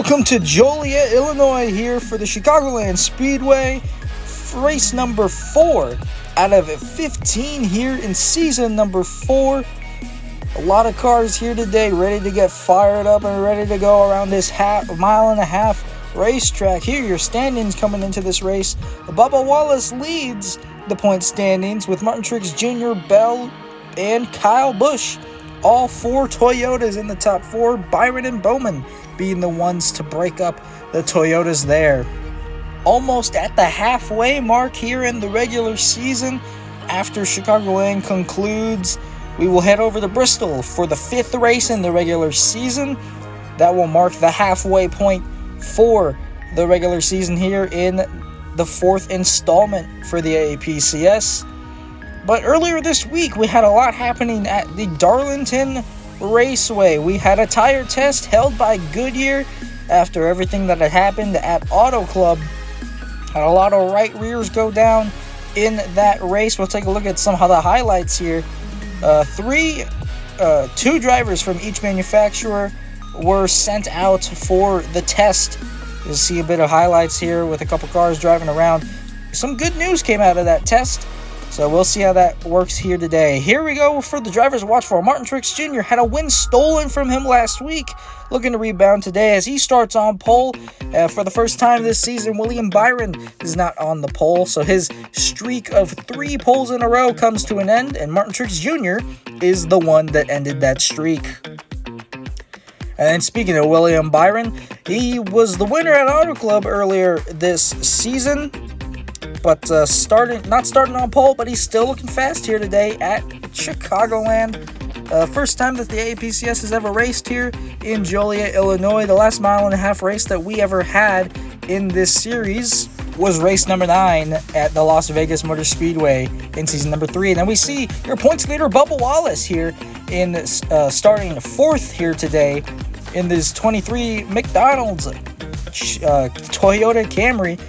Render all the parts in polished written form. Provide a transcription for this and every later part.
Welcome to Joliet, Illinois, here for the Chicagoland Speedway, race number 4 out of 15 here in season number 4. A lot of cars here today ready to get fired up and ready to go around this mile and a half racetrack. Here your standings coming into this race. Bubba Wallace leads the point standings with Martin Truex Jr., Bell, and Kyle Busch. All 4 Toyotas in the top 4. Byron and Bowman being the ones to break up the Toyotas there. Almost at the halfway mark here in the regular season. After Chicagoland concludes, we will head over to Bristol for the 5th race in the regular season. That will mark the halfway point for the regular season here in the 4th installment for the AAPCS. But earlier this week, we had a lot happening at the Darlington Raceway. We had a tire test held by Goodyear after everything that had happened at Auto Club. Had a lot of right rears go down in that race. We'll take a look at some of the highlights here. 2 drivers from each manufacturer were sent out for the test. You'll see a bit of highlights here with a couple cars driving around. Some good news came out of that test, so we'll see how that works here today. Here we go for the drivers to watch for. Martin Truex Jr. had a win stolen from him last week, looking to rebound today as he starts on pole. For the first time this season, William Byron is not on the pole, so his streak of 3 poles in a row comes to an end, and Martin Truex Jr. is the one that ended that streak. And then speaking of William Byron, he was the winner at Auto Club earlier this season, but not starting on pole, but he's still looking fast here today at Chicagoland. First time that the AAPCS has ever raced here in Joliet, Illinois. The last mile and a half race that we ever had in this series was race number 9 at the Las Vegas Motor Speedway in season number 3. And then we see your points leader, Bubba Wallace, here in starting 4th here today in this 23 McDonald's Toyota Camry.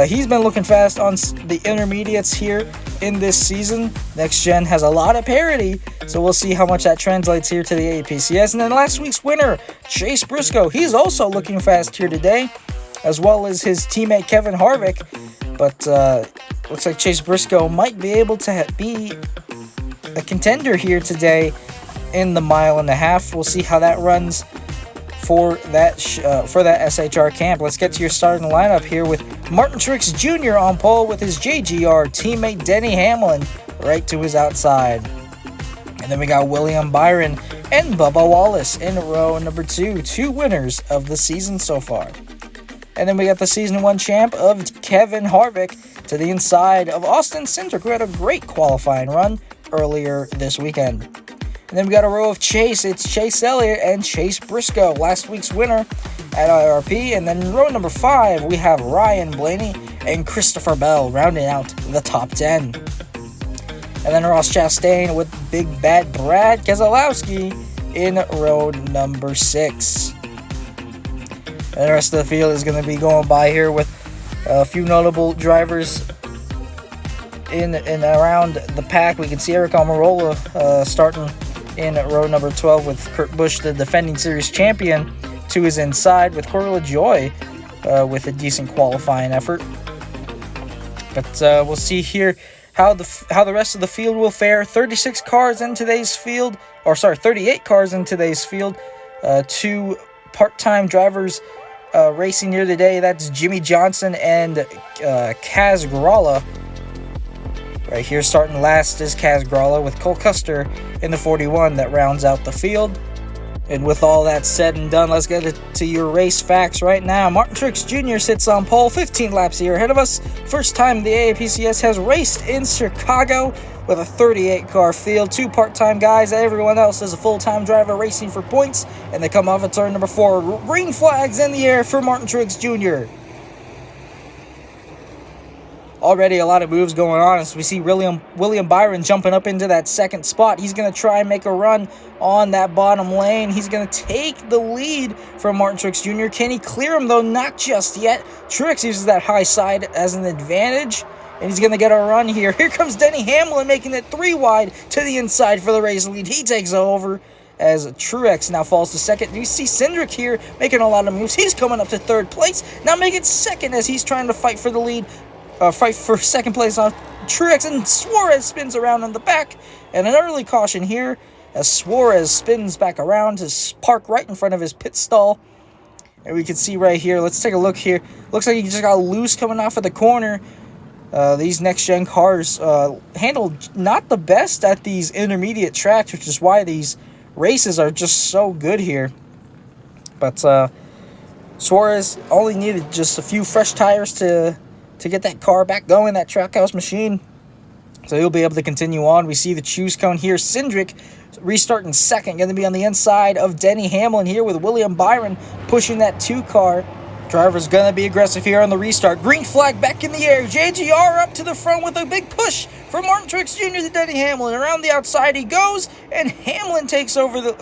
He's been looking fast on the intermediates here in this season. Next Gen has a lot of parity, so we'll see how much that translates here to the AAPCS. And then last week's winner, Chase Briscoe, he's also looking fast here today, as well as his teammate Kevin Harvick. But looks like Chase Briscoe might be able to be a contender here today in the mile and a half. We'll see how that runs for that SHR camp. Let's get to your starting lineup here with Martin Truex Jr. on pole with his JGR teammate Denny Hamlin right to his outside. And then we got William Byron and Bubba Wallace in row number 2, 2 winners of the season so far. And then we got the season 1 champ of Kevin Harvick to the inside of Austin Cindric, who had a great qualifying run earlier this weekend. And then we got a row of Chase. It's Chase Elliott and Chase Briscoe, last week's winner at IRP. And then in row number 5, we have Ryan Blaney and Christopher Bell rounding out the top 10. And then Ross Chastain with Big Bad Brad Keselowski in row number 6. And the rest of the field is going to be going by here with a few notable drivers in and around the pack. We can see Eric Almirola starting in row number 12 with Kurt Busch, the defending series champion, to his inside with Corey LaJoie with a decent qualifying effort. But we'll see here how the rest of the field will fare. 38 cars in today's field. 2 part-time drivers racing here today. That's Jimmy Johnson and Kaz Grala. Right here, starting last is Kaz Grala with Cole Custer in the 41 that rounds out the field. And with all that said and done, let's get to your race facts right now. Martin Truex Jr. sits on pole, 15 laps here ahead of us. First time the AAPCS has raced in Chicago with a 38-car field. 2 part-time guys. Everyone else is a full-time driver racing for points. And they come off at turn number 4. Green flags in the air for Martin Truex Jr. Already a lot of moves going on as we see William Byron jumping up into that second spot. He's going to try and make a run on that bottom lane. He's going to take the lead from Martin Truex Jr. Can he clear him, though? Not just yet. Truex uses that high side as an advantage, and he's going to get a run here. Here comes Denny Hamlin making it 3 wide to the inside for the race lead. He takes over as Truex now falls to second. You see Cindric here making a lot of moves. He's coming up to third place, now making second as he's trying to fight for the lead, fight for second place on Truex, and Suarez spins around on the back, and an early caution here as Suarez spins back around to park right in front of his pit stall. And we can see right here, let's take a look here. Looks like he just got loose coming off of the corner. These next-gen cars handled not the best at these intermediate tracks, which is why these races are just so good here. But Suarez only needed just a few fresh tires to get that car back going, that Trackhouse machine. So he'll be able to continue on. We see the choose cone here. Cindric restarting second, going to be on the inside of Denny Hamlin here with William Byron pushing that 2 car. Driver's going to be aggressive here on the restart. Green flag back in the air. JGR up to the front with a big push from Martin Truex Jr. to Denny Hamlin. Around the outside he goes, and Hamlin takes over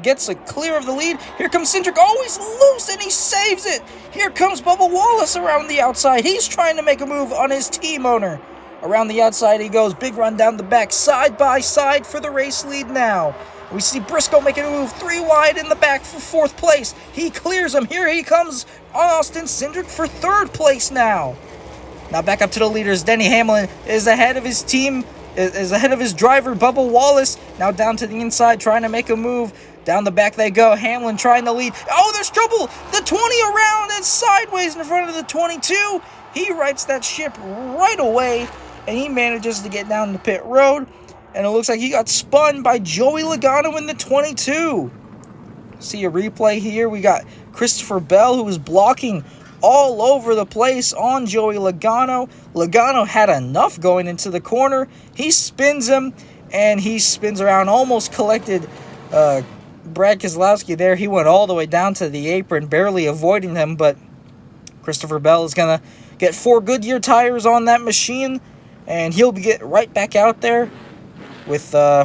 gets a clear of the lead. Here comes Cindric, always loose, and he saves it. Here comes Bubba Wallace around the outside. He's trying to make a move on his team owner. Around the outside he goes. Big run down the back, side by side for the race lead now. We see Briscoe making a move 3 wide in the back for 4th place. He clears him. Here he comes, Austin Cindric for 3rd place now. Now back up to the leaders. Denny Hamlin is ahead of his team, is ahead of his driver, Bubba Wallace. Now down to the inside, trying to make a move. Down the back they go. Hamlin trying to lead. Oh, there's trouble. The 20 around and sideways in front of the 22. He rights that ship right away, and he manages to get down the pit road. And it looks like he got spun by Joey Logano in the 22. See a replay here. We got Christopher Bell, who was blocking all over the place on Joey Logano. Logano had enough going into the corner. He spins him, and he spins around. Almost collected Brad Keselowski there. He went all the way down to the apron, barely avoiding him. But Christopher Bell is going to get 4 Goodyear tires on that machine, and he'll get right back out there with the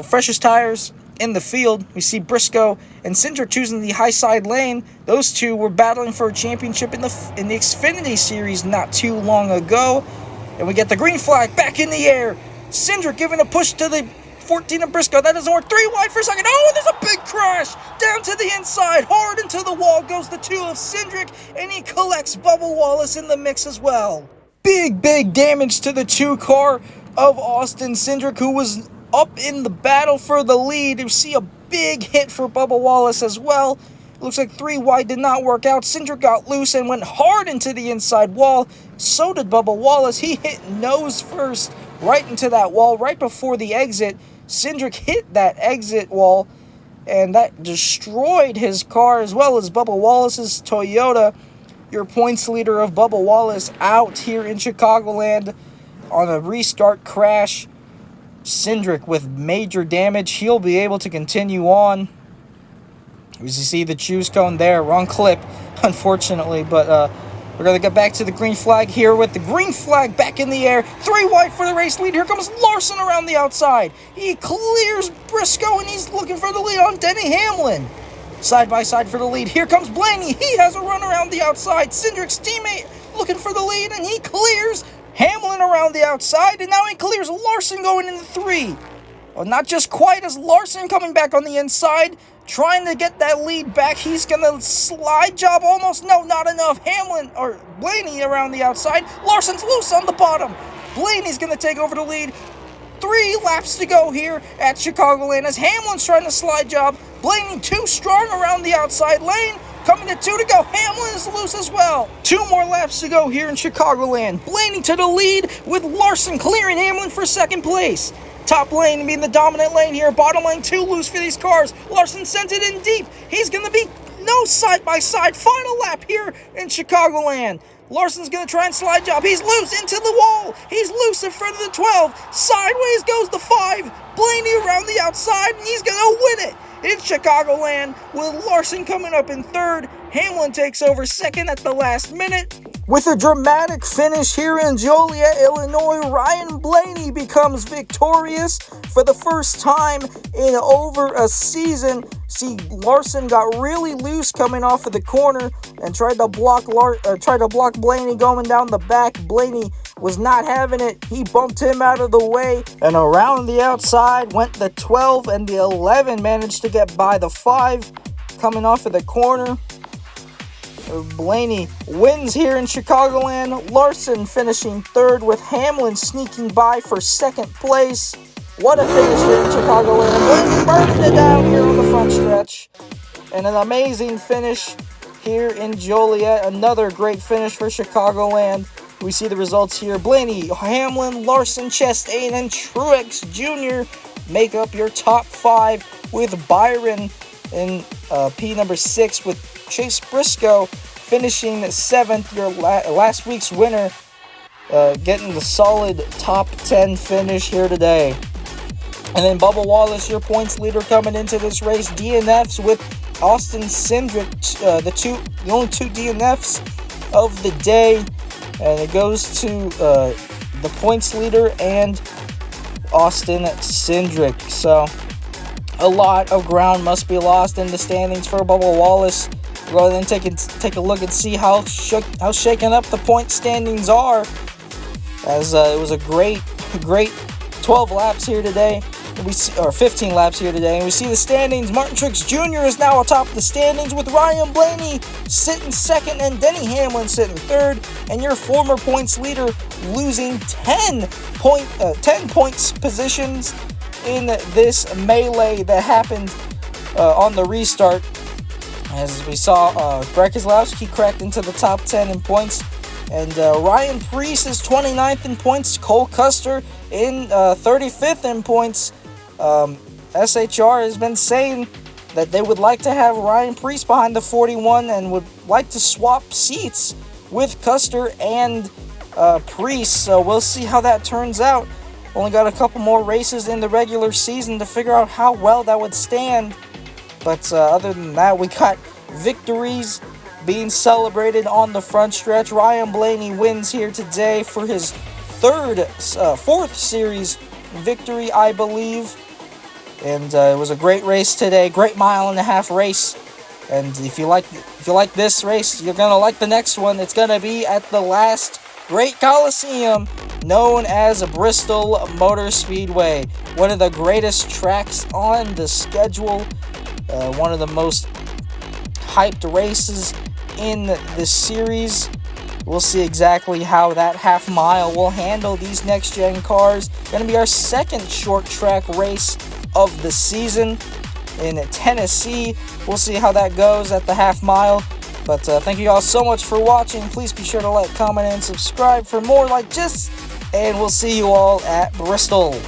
freshest tires in the field. We see Briscoe and Cindric choosing the high side lane. Those two were battling for a championship in the Xfinity Series not too long ago. And we get the green flag back in the air. Cindric giving a push to the 14 of Briscoe. That doesn't work. 3 wide for a second. Oh, there's a big crash. Down to the inside. Hard into the wall goes the 2 of Cindric. And he collects Bubba Wallace in the mix as well. Big damage to the 2 car of Austin Cindric, who was up in the battle for the lead. You see a big hit for Bubba Wallace as well. It looks like 3 wide did not work out. Cindric got loose and went hard into the inside wall. So did Bubba Wallace. He hit nose first right into that wall right before the exit. Cindric hit that exit wall, and that destroyed his car as well as Bubba Wallace's Toyota. Your points leader of Bubba Wallace out here in Chicagoland on a restart crash. Cindric with major damage. He'll be able to continue on. As you see the choose cone there. Wrong clip, unfortunately. But we're going to get back to the green flag here with the green flag back in the air. 3 wide for the race lead. Here comes Larson around the outside. He clears Briscoe, and he's looking for the lead on Denny Hamlin. Side by side for the lead. Here comes Blaney. He has a run around the outside. Cindric's teammate looking for the lead, and he clears Hamlin around the outside, and now he clears Larson going into 3. Well, not just quite, as Larson coming back on the inside, trying to get that lead back. He's going to slide job almost. No, not enough. Blaney around the outside. Larson's loose on the bottom. Blaney's going to take over the lead. 3 laps to go here at Chicagoland as Hamlin's trying to slide job. Blaney too strong around the outside lane. Coming to 2 to go. Hamlin is loose as well. 2 more laps to go here in Chicagoland. Blaney to the lead with Larson clearing Hamlin for 2nd place. Top lane being the dominant lane here. Bottom lane 2 loose for these cars. Larson sent it in deep. He's going to be no side by side. Final lap here in Chicagoland. Larson's going to try and slide job. He's loose into the wall. He's loose in front of the 12. Sideways goes the 5. Blaney around the outside, and he's going to win it. In Chicagoland, with Larson coming up in 3rd. Hamlin takes over 2nd at the last minute. With a dramatic finish here in Joliet, Illinois, Ryan Blaney becomes victorious for the first time in over a season. See, Larson got really loose coming off of the corner and tried to block Blaney going down the back. Blaney was not having it. He bumped him out of the way, and around the outside went the 12, and the 11 managed to get by the 5 coming off of the corner. Blaney wins here in Chicagoland. Larson finishing third, with Hamlin sneaking by for second place. What a finish here in Chicagoland. Blaney burning it down here on the front stretch. And an amazing finish here in Joliet. Another great finish for Chicagoland. We see the results here. Blaney, Hamlin, Larson, Chastain, and Truex Jr. make up your top 5, with Byron in P number 6, with Chase Briscoe finishing 7th, your last week's winner, getting the solid top 10 finish here today. And then Bubba Wallace, your points leader coming into this race. DNFs with Austin Cindric, the only 2 DNFs of the day. And it goes to the points leader and Austin Cindric. So a lot of ground must be lost in the standings for Bubba Wallace. Go ahead and take a look and see how shaken up the point standings are. As it was a great 12 laps here today. Or 15 laps here today, and we see the standings. Martin Truex Jr. is now atop the standings, with Ryan Blaney sitting second and Denny Hamlin sitting third, and your former points leader losing 10 points positions in this melee that happened on the restart. As we saw, Brett Keselowski cracked into the top 10 in points, and Ryan Preece is 29th in points. Cole Custer in 35th in points. SHR has been saying that they would like to have Ryan Preece behind the 41 and would like to swap seats with Custer and Preece. So we'll see how that turns out. Only got a couple more races in the regular season to figure out how well that would stand. But other than that, we got victories being celebrated on the front stretch. Ryan Blaney wins here today for his fourth series victory, I believe. And it was a great race today, great mile-and-a-half race. And if you like this race, you're gonna like the next one. It's gonna be at the last great Coliseum, known as Bristol Motor Speedway, one of the greatest tracks on the schedule, one of the most hyped races in the series. We'll see exactly how that half mile will handle these next-gen cars. Going to be our second short track race of the season in Tennessee. We'll see how that goes at the half mile. But thank you all so much for watching. Please be sure to like, comment, and subscribe for more like this. And we'll see you all at Bristol.